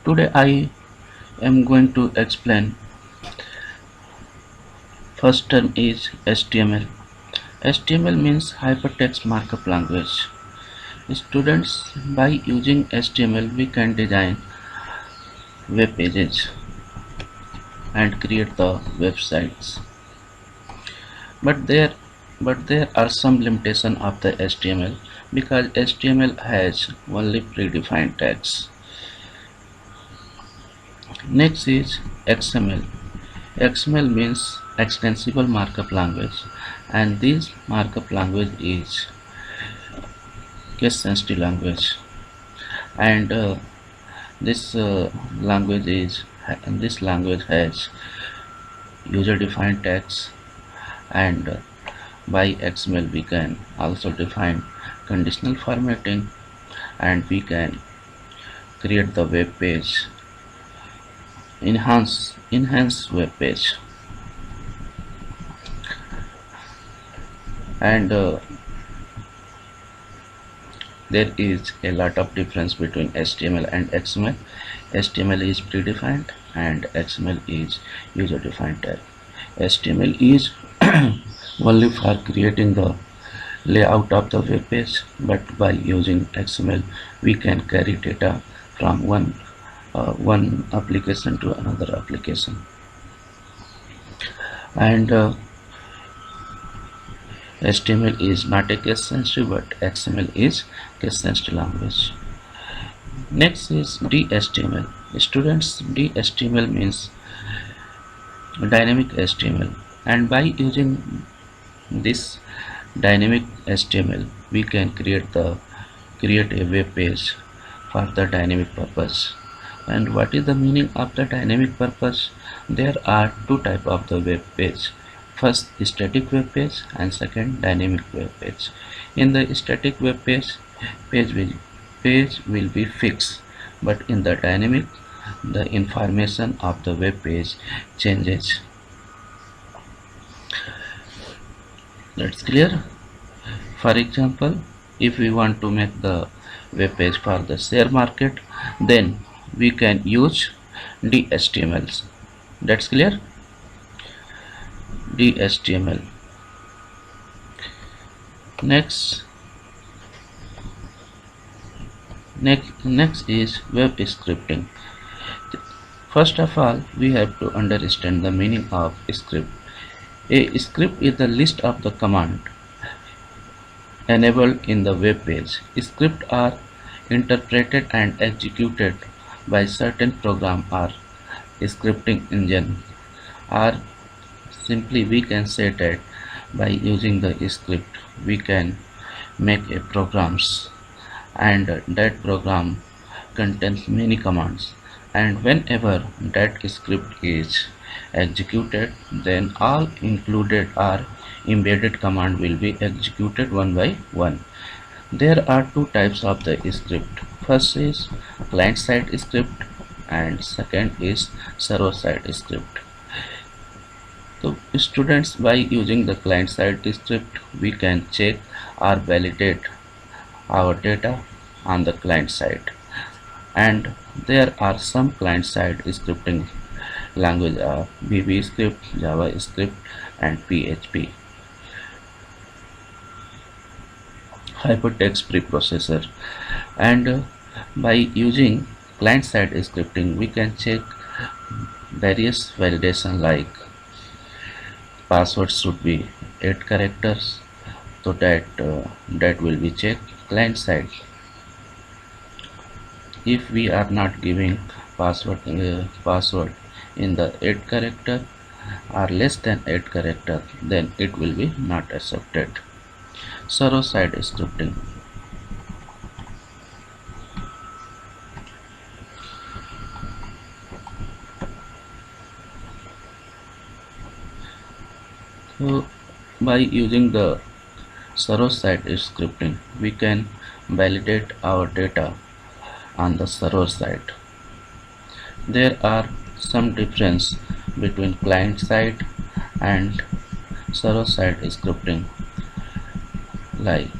Today I am going to explain first term is HTML. HTML means Hypertext Markup Language. Students, by using HTML we can design web pages and create the websites. But there are some limitation of the HTML because HTML has only predefined tags. Next is XML. XML means extensible markup language, and this markup language is case sensitive language, and this language is this language has user defined tags, and by XML we can also define conditional formatting, and we can create the web page, enhance web page, and there is a lot of difference between HTML and XML. HTML is predefined and XML is user defined tag. HTML is only for creating the layout of the web page, but by using XML we can carry data from one application to another application. And HTML is not a case sensitive, but XML is case sensitive language. Next is DHTML. Students, DHTML means dynamic HTML, and by using this dynamic HTML we can create a web page for the dynamic purpose. And what is the meaning of the dynamic purpose? There are two types of the web page. First, static web page, and second, dynamic web page. In the static web page, page will be fixed, but in the dynamic the information of the web page changes. That's clear. For example, if we want to make the web page for the share market, then we can use DHTMLs. That's clear. DHTML. Next is web scripting. First of all, we have to understand the meaning of script. A script is the list of the command enabled in the web page. Scripts are interpreted and executed by certain program or scripting engine, or simply we can say that by using the script we can make a programs, and that program contains many commands, and whenever that script is executed, then all included or embedded command will be executed one by one. There are two types of the script. First is client side script, and second is server side script. So students, by using the client side script we can check or validate our data on the client side, and there are some client side scripting language are VB script, JavaScript, and PHP. Hypertext preprocessor. And by using client side scripting we can check various validation, like password should be 8 characters, so that will be checked client side. If we are not giving password in the 8 character or less than 8 character, then it will be not accepted. Server side scripting. So by using the server side scripting we can validate our data on the server side. There are some difference between client side and server side scripting, like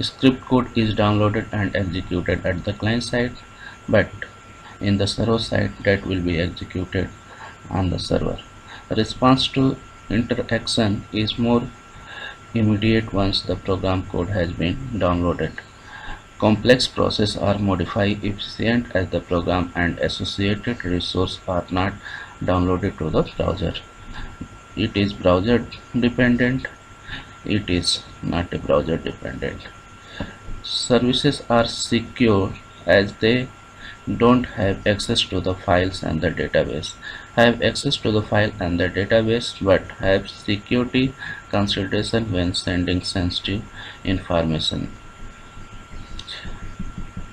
Script code is downloaded and executed at the client side, but in the server side that will be executed on the server. Response to interaction is more immediate once the program code has been downloaded. Complex processes are modified efficient as the program and associated resources are not downloaded to the browser. It is browser dependent. It is not a browser dependent. Services are secure as they don't have access to the files and the database. Have access to the file and the database but have security consideration when sending sensitive information.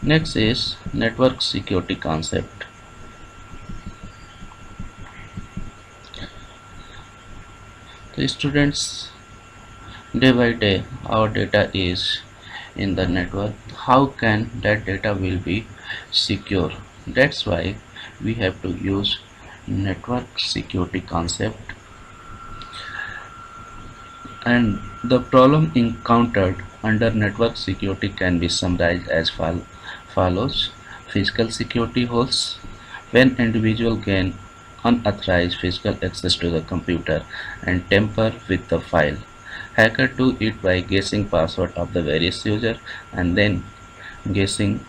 Next is network security concept. The students, day by day our data is in the network. How can that data will be secure? That's why we have to use network security concept. And the problem encountered under network security can be summarized as follows. Physical security holes. When individuals gain unauthorized physical access to the computer and tamper with the file. Hackers do it by guessing password of the various user and then guessing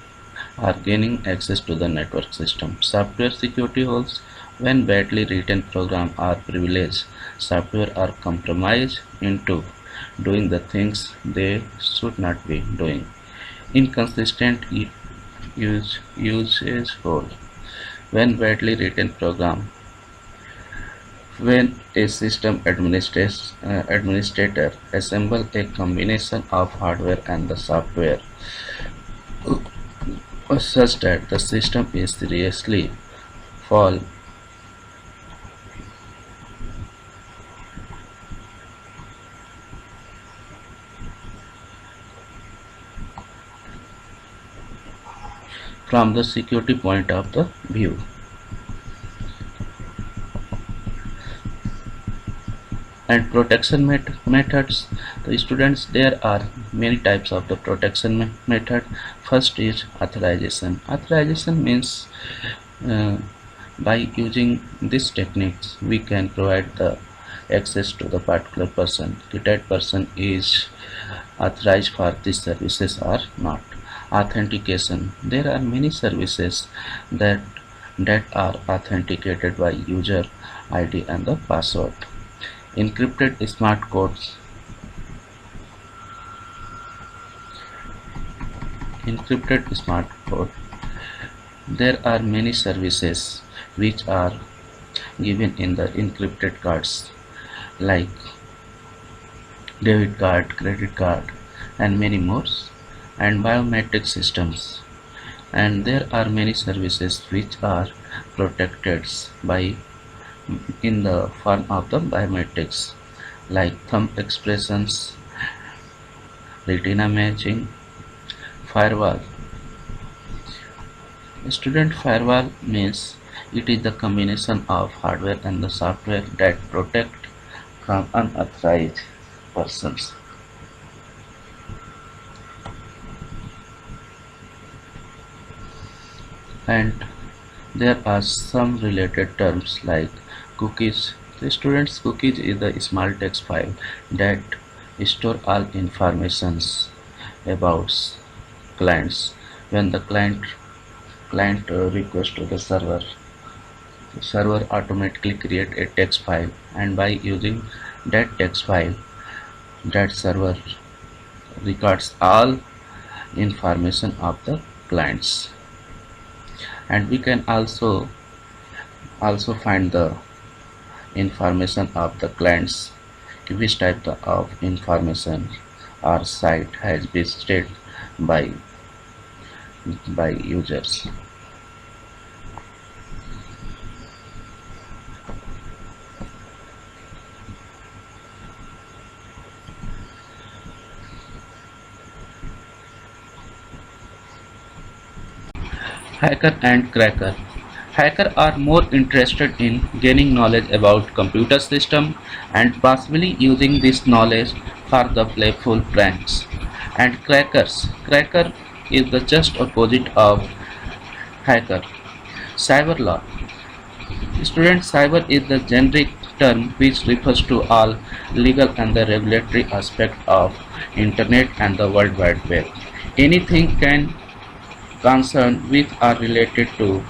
or gaining access to the network system. Software security holes. When badly written programs are privileged, software are compromised into doing the things they should not be doing. Inconsistent usage hole. When badly written program, when a system administrator assemble a combination of hardware and the software such that the system is seriously fall from the security point of the view. And protection methods. The students, there are many types of the protection method. First is authorization. Authorization means uh, by using these techniques we can provide the access to the particular person. That person is authorized for these services or not. Authentication. There are many services that are authenticated by user ID and the password. Encrypted smart codes. Encrypted smart code. There are many services which are given in the encrypted cards like debit card, credit card and many more, and biometric systems. And there are many services which are protected by in the form of the biometrics like thumb expressions, retina imaging, firewall. Student firewall means it is the combination of hardware and the software that protect from unauthorized persons. And there are some related terms like cookies. The student's cookies is a small text file that store all informations about clients. When the client request to the server automatically create a text file, and by using that text file, that server records all information of the clients. And we can also find the information of the clients, which type of information or site has visited by users. Hacker and cracker. Hackers are more interested in gaining knowledge about computer system and possibly using this knowledge for the playful pranks. And crackers. Cracker is the just opposite of hacker. Cyber law. Student, cyber is the generic term which refers to all legal and the regulatory aspect of internet and the world wide web. Anything can concern which are related to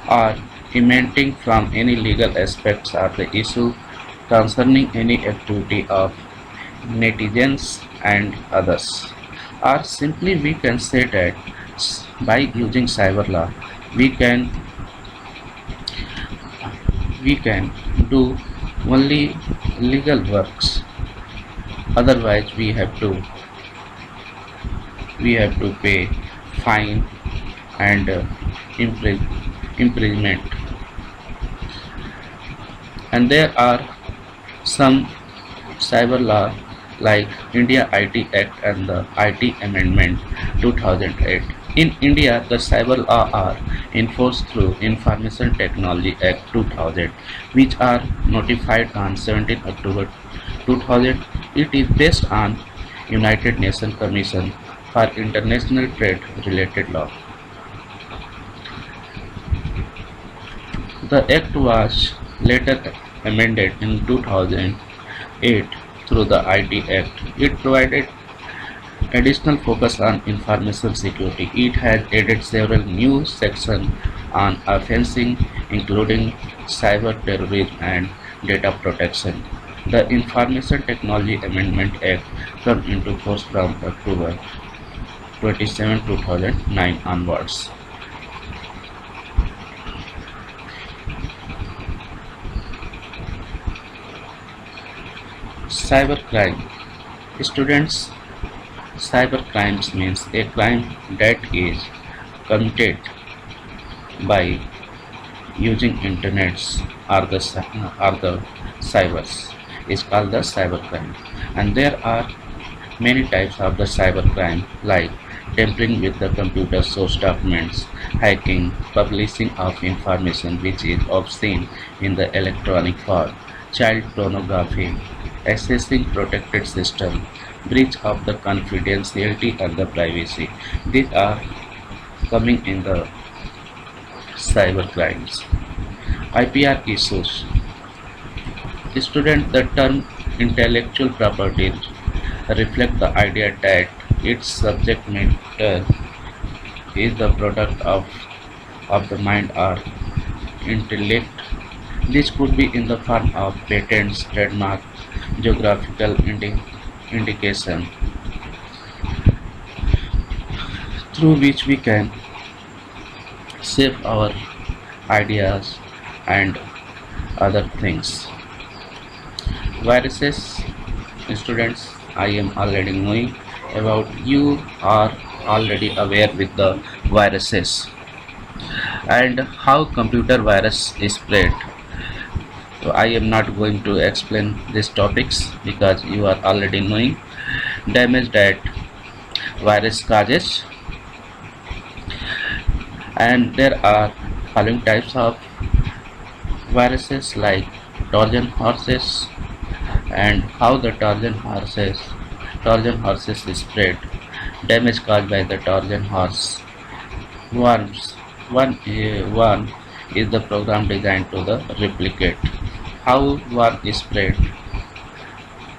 or emanating from any legal aspects of the issue concerning any activity of netizens and others. Or simply we can say that by using cyber law we can we can do only legal works, otherwise we have to pay fine and imprisonment. And there are some cyber law like India IT Act and the IT Amendment 2008. In India, the cyber law are enforced through Information Technology Act 2000, which are notified on 17 October 2000. It is based on United Nations Commission for International Trade related law. The act was later amended in 2008 through the IT Act. It provided additional focus on information security. It has added several new sections on offenses, including cyber terrorism and data protection. The Information Technology Amendment Act came into force from October 27, 2009 onwards. Cybercrime. Students, cybercrimes means a crime that is committed by using internets or the cybers is called the cybercrime. And there are many types of the cybercrime like tampering with the computer source documents, hacking, publishing of information which is obscene in the electronic form, child pornography, accessing protected system, breach of the confidentiality and the privacy. These are coming in the cyber crimes. IPR issues. Student, the term intellectual property reflect the idea that its subject matter is the product of the mind or intellect. This could be in the form of patents, trademark, geographical indication through which we can save our ideas and other things. Viruses, students, I am already knowing about, you are already aware with the viruses and how computer virus is spread. So I am not going to explain these topics because you are already knowing. Damage that virus causes, and there are following types of viruses like Trojan horses and how the Trojan horses is spread. Damage caused by the Trojan horse. Worms. One is the program designed to the replicate. How worm is spread?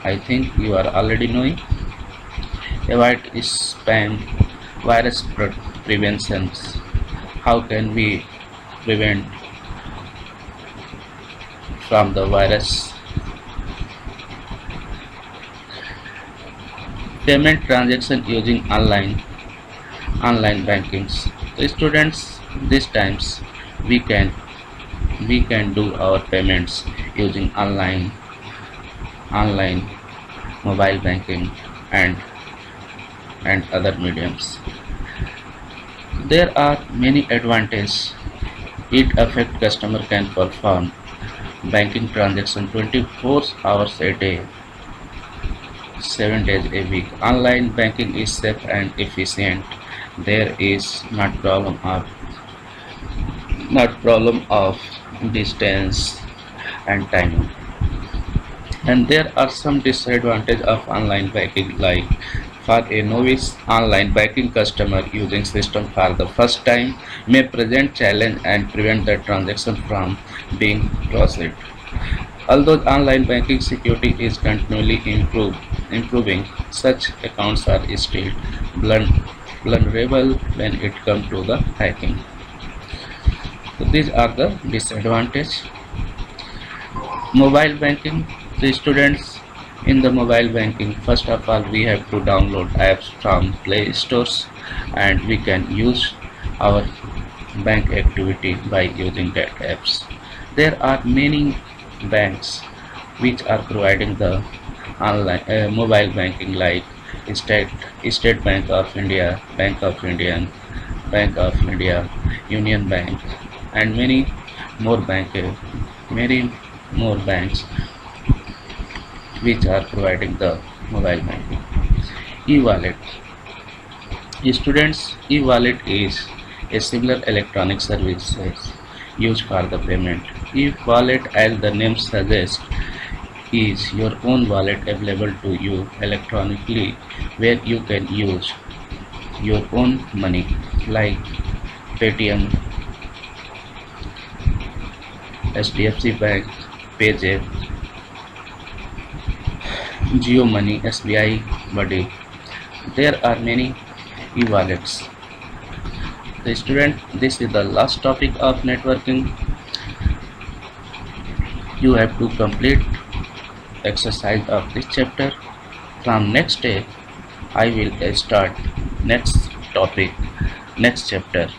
I think you are already knowing. Avoid spam. Virus preventions. How can we prevent from the virus? Payment transaction using online bankings. So students, these times we can do our payments using online mobile banking and other mediums. There are many advantages. It affect customer can perform banking transaction 24 hours a day, 7 days a week. Online banking is safe and efficient. There is not problem of distance and time. And there are some disadvantages of online banking like For a novice online banking customer using system for the first time may present challenge and prevent the transaction from being processed. Although online banking security is continually improving, such accounts are still vulnerable when it comes to the hacking. So these are the disadvantages. Mobile banking. The students in the mobile banking, first of all, we have to download apps from Play Stores, and we can use our bank activity by using that apps. There are many banks which are providing the online mobile banking like State State Bank of India, Bank of India, Union Bank, and many more banks which are providing the mobile banking. E-wallet. Students, e-wallet is a similar electronic service used for the payment. E-wallet, as the name suggests, is your own wallet available to you electronically, where you can use your own money like Paytm, HDFC Bank, Payzap, Jio Money, SBI, Buddy. There are many e-wallets. The student, this is the last topic of networking. You have to complete exercise of this chapter. From next day, I will start next topic, next chapter.